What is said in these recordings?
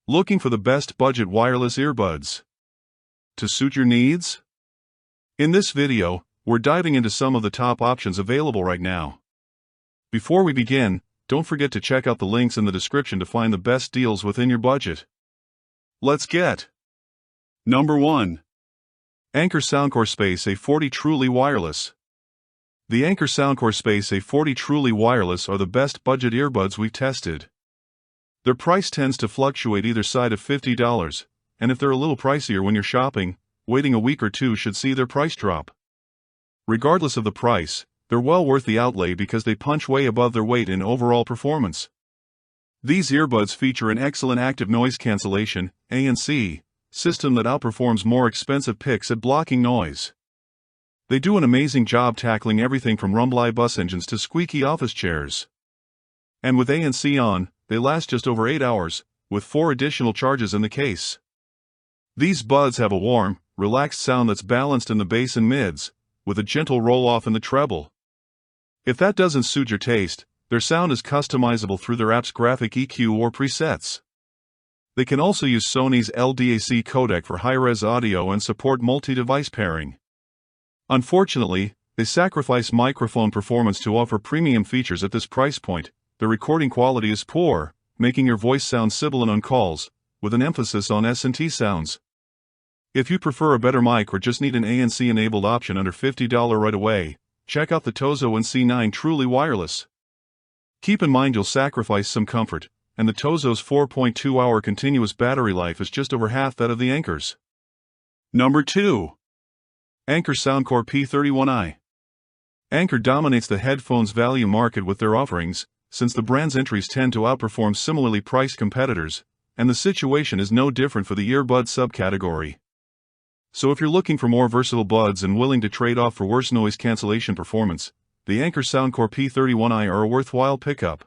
Looking for the best budget wireless earbuds to suit your needs? In this video, we're diving into some of the top options available right now. Before we begin, don't forget to check out the links in the description to find the best deals within your budget. Let's get Number 1. Anker Soundcore Space A40 Truly Wireless. The Anker Soundcore Space A40 Truly Wireless are the best budget earbuds we've tested. Their price tends to fluctuate either side of $50, and if they're a little pricier when you're shopping, waiting a week or two should see their price drop. Regardless of the price, they're well worth the outlay because they punch way above their weight in overall performance. These earbuds feature an excellent active noise cancellation (ANC) system that outperforms more expensive picks at blocking noise. They do an amazing job tackling everything from rumbly bus engines to squeaky office chairs. And with ANC on, they last just over 8 hours, with 4 additional charges in the case. These buds have a warm, relaxed sound that's balanced in the bass and mids, with a gentle roll-off in the treble. If that doesn't suit your taste, their sound is customizable through their app's graphic EQ or presets. They can also use Sony's LDAC codec for high-res audio and support multi-device pairing. Unfortunately, they sacrifice microphone performance to offer premium features at this price point. The recording quality is poor, making your voice sound sibilant on calls, with an emphasis on S&T sounds. If you prefer a better mic or just need an ANC-enabled option under $50 right away, check out the Tozo NC9 Truly Wireless. Keep in mind you'll sacrifice some comfort, and the Tozo's 4.2-hour continuous battery life is just over half that of the Anker's. Number 2. Anker Soundcore P31i. Anker dominates the headphones value market with their offerings, since the brand's entries tend to outperform similarly priced competitors, and the situation is no different for the earbud subcategory. So if you're looking for more versatile buds and willing to trade off for worse noise cancellation performance, the Anker Soundcore P31i are a worthwhile pickup.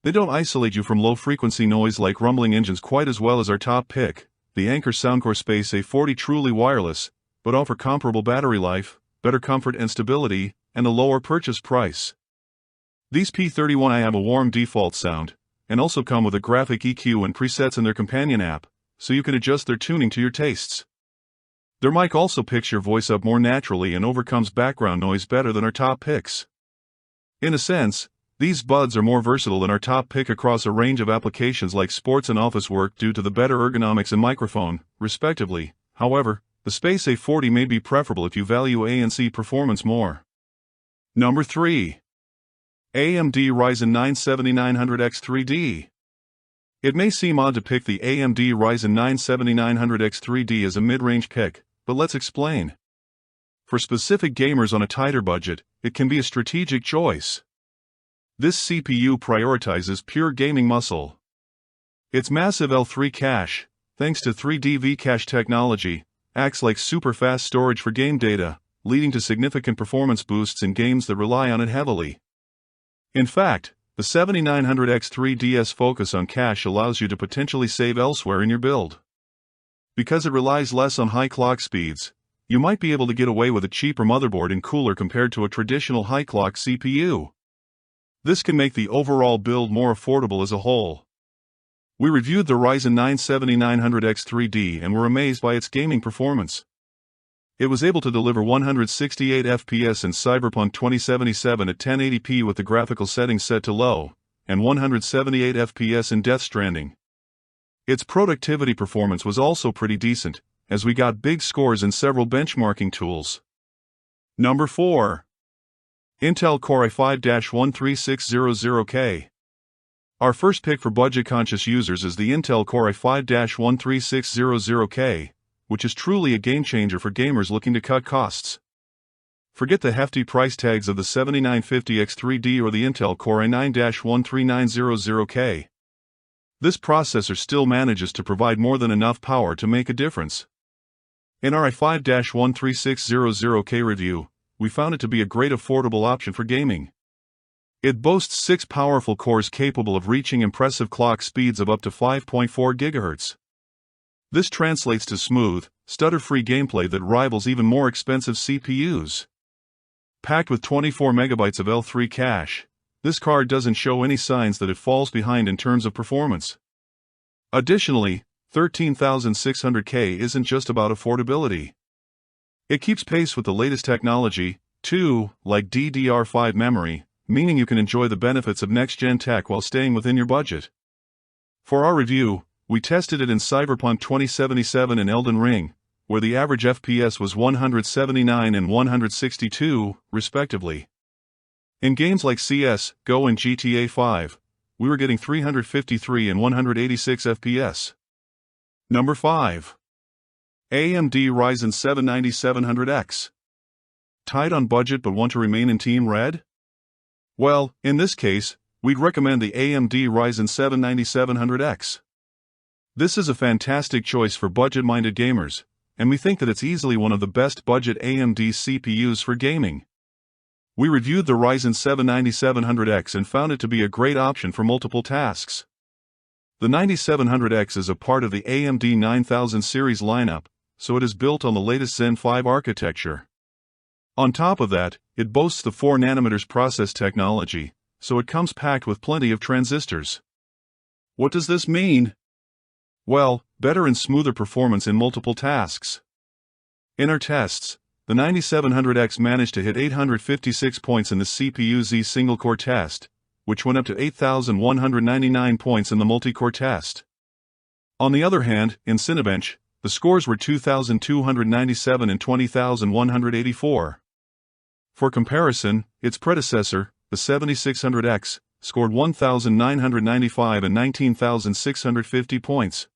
They don't isolate you from low-frequency noise like rumbling engines quite as well as our top pick, the Anker Soundcore Space A40 Truly Wireless, but offer comparable battery life, better comfort and stability, and a lower purchase price. These P31i have a warm default sound, and also come with a graphic EQ and presets in their companion app, so you can adjust their tuning to your tastes. Their mic also picks your voice up more naturally and overcomes background noise better than our top picks. In a sense, these buds are more versatile than our top pick across a range of applications like sports and office work due to the better ergonomics and microphone, respectively. However, the Space A40 may be preferable if you value ANC performance more. Number 3. AMD Ryzen 9 7900X3D. It may seem odd to pick the AMD Ryzen 9 7900X3D as a mid-range pick, but let's explain. For specific gamers on a tighter budget, it can be a strategic choice. This CPU prioritizes pure gaming muscle. Its massive L3 cache, thanks to 3D V-cache technology, acts like super-fast storage for game data, leading to significant performance boosts in games that rely on it heavily. In fact, the 7900X3D's focus on cache allows you to potentially save elsewhere in your build. Because it relies less on high clock speeds, you might be able to get away with a cheaper motherboard and cooler compared to a traditional high-clock CPU. This can make the overall build more affordable as a whole. We reviewed the Ryzen 9 7900X3D and were amazed by its gaming performance. It was able to deliver 168 FPS in Cyberpunk 2077 at 1080p with the graphical settings set to low, and 178 FPS in Death Stranding. Its productivity performance was also pretty decent, as we got big scores in several benchmarking tools. Number 4. Intel Core i5-13600K. Our first pick for budget-conscious users is the Intel Core i5-13600K, which is truly a game-changer for gamers looking to cut costs. Forget the hefty price tags of the 7950X3D or the Intel Core i9-13900K. This processor still manages to provide more than enough power to make a difference. In our i5-13600K review, we found it to be a great affordable option for gaming. It boasts 6 powerful cores capable of reaching impressive clock speeds of up to 5.4 GHz. This translates to smooth, stutter-free gameplay that rivals even more expensive CPUs. Packed with 24 MB of L3 cache, this card doesn't show any signs that it falls behind in terms of performance. Additionally, 13,600K isn't just about affordability. It keeps pace with the latest technology, too, like DDR5 memory, meaning you can enjoy the benefits of next-gen tech while staying within your budget. For our review, we tested it in Cyberpunk 2077 and Elden Ring, where the average FPS was 179 and 162, respectively. In games like CS, GO and GTA 5, we were getting 353 and 186 FPS. Number 5. AMD Ryzen 7 9700X. Tight on budget but want to remain in Team Red? Well, in this case, we'd recommend the AMD Ryzen 7 9700X. This is a fantastic choice for budget-minded gamers, and we think that it's easily one of the best budget AMD CPUs for gaming. We reviewed the Ryzen 7 9700X and found it to be a great option for multiple tasks. The 9700X is a part of the AMD 9000 series lineup, so it is built on the latest Zen 5 architecture. On top of that, it boasts the 4nm process technology, so it comes packed with plenty of transistors. What does this mean? Well, better and smoother performance in multiple tasks. In our tests, the 9700X managed to hit 856 points in the CPU-Z single-core test, which went up to 8,199 points in the multi-core test. On the other hand, in Cinebench, the scores were 2,297 and 20,184. For comparison, its predecessor, the 7600X, scored 1,995 and 19,650 points.